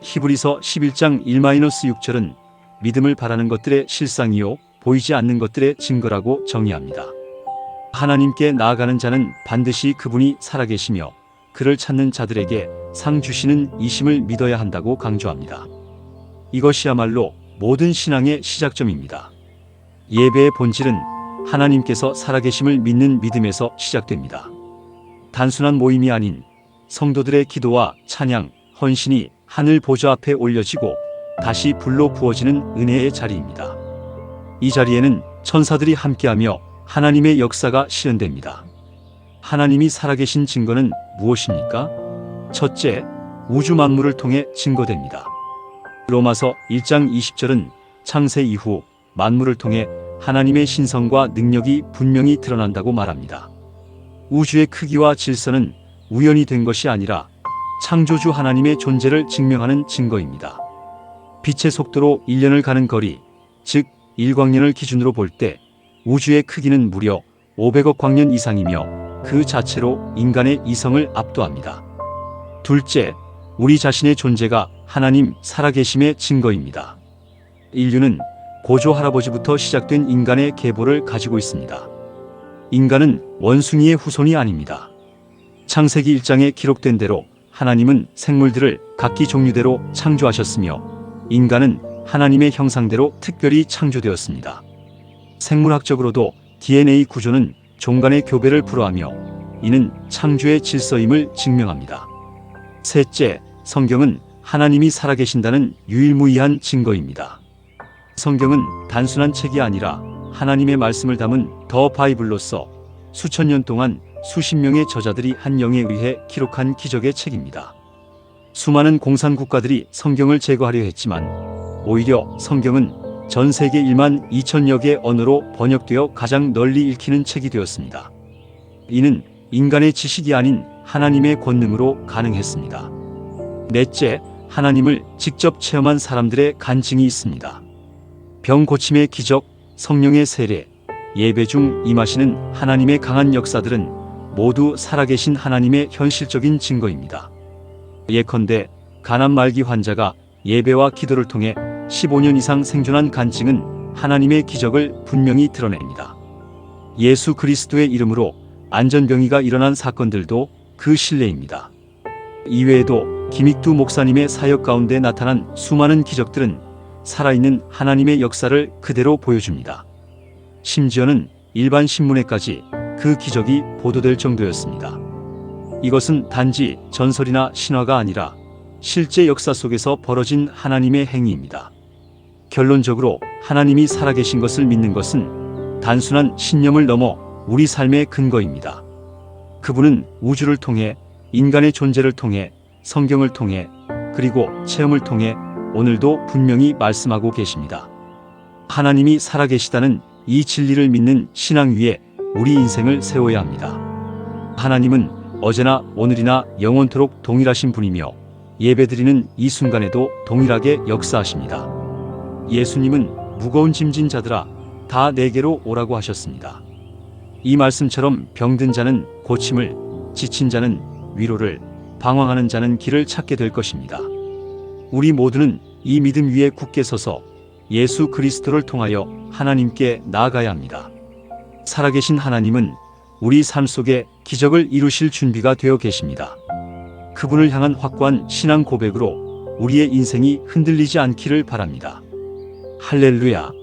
히브리서 11장 1-6절은 믿음을 바라는 것들의 실상이요 보이지 않는 것들의 증거라고 정의합니다. 하나님께 나아가는 자는 반드시 그분이 살아계시며 그를 찾는 자들에게 상 주시는 이심을 믿어야 한다고 강조합니다. 이것이야말로 모든 신앙의 시작점입니다. 예배의 본질은 하나님께서 살아계심을 믿는 믿음에서 시작됩니다. 단순한 모임이 아닌 성도들의 기도와 찬양, 헌신이 하늘 보좌 앞에 올려지고 다시 불로 부어지는 은혜의 자리입니다. 이 자리에는 천사들이 함께하며 하나님의 역사가 실현됩니다. 하나님이 살아계신 증거는 무엇입니까? 첫째, 우주 만물을 통해 증거됩니다. 로마서 1장 20절은 창세 이후 만물을 통해 하나님의 신성과 능력이 분명히 드러난다고 말합니다. 우주의 크기와 질서는 우연이 된 것이 아니라 창조주 하나님의 존재를 증명하는 증거입니다. 빛의 속도로 1년을 가는 거리, 즉 1광년을 기준으로 볼 때 우주의 크기는 무려 500억 광년 이상이며 그 자체로 인간의 이성을 압도합니다. 둘째, 우리 자신의 존재가 하나님 살아계심의 증거입니다. 인류는 고조 할아버지부터 시작된 인간의 계보를 가지고 있습니다. 인간은 원숭이의 후손이 아닙니다. 창세기 1장에 기록된 대로 하나님은 생물들을 각기 종류대로 창조하셨으며 인간은 하나님의 형상대로 특별히 창조되었습니다. 생물학적으로도 DNA 구조는 종간의 교배를 불허하며 이는 창조의 질서임을 증명합니다. 셋째, 성경은 하나님이 살아계신다는 유일무이한 증거입니다. 성경은 단순한 책이 아니라 하나님의 말씀을 담은 더 바이블로서 수천 년 동안 수십 명의 저자들이 한 영에 의해 기록한 기적의 책입니다. 수많은 공산 국가들이 성경을 제거하려 했지만 오히려 성경은 전 세계 1만 2천여 개 언어로 번역되어 가장 널리 읽히는 책이 되었습니다. 이는 인간의 지식이 아닌 하나님의 권능으로 가능했습니다. 넷째, 하나님을 직접 체험한 사람들의 간증이 있습니다. 병 고침의 기적, 성령의 세례, 예배 중 임하시는 하나님의 강한 역사들은 모두 살아계신 하나님의 현실적인 증거입니다. 예컨대 가난 말기 환자가 예배와 기도를 통해 15년 이상 생존한 간증은 하나님의 기적을 분명히 드러냅니다. 예수 그리스도의 이름으로 안전병이가 일어난 사건들도 그 신뢰입니다. 이외에도 김익두 목사님의 사역 가운데 나타난 수많은 기적들은 살아있는 하나님의 역사를 그대로 보여줍니다. 심지어는 일반 신문에까지 그 기적이 보도될 정도였습니다. 이것은 단지 전설이나 신화가 아니라 실제 역사 속에서 벌어진 하나님의 행위입니다. 결론적으로 하나님이 살아계신 것을 믿는 것은 단순한 신념을 넘어 우리 삶의 근거입니다. 그분은 우주를 통해, 인간의 존재를 통해, 성경을 통해, 그리고 체험을 통해 오늘도 분명히 말씀하고 계십니다. 하나님이 살아계시다는 이 진리를 믿는 신앙 위에 우리 인생을 세워야 합니다. 하나님은 어제나 오늘이나 영원토록 동일하신 분이며 예배드리는 이 순간에도 동일하게 역사하십니다. 예수님은 무거운 짐진 자들아 다 내게로 오라고 하셨습니다. 이 말씀처럼 병든 자는 고침을, 지친 자는 위로를, 방황하는 자는 길을 찾게 될 것입니다. 우리 모두는 이 믿음 위에 굳게 서서 예수 그리스도를 통하여 하나님께 나아가야 합니다. 살아계신 하나님은 우리 삶 속에 기적을 이루실 준비가 되어 계십니다. 그분을 향한 확고한 신앙 고백으로 우리의 인생이 흔들리지 않기를 바랍니다. 할렐루야.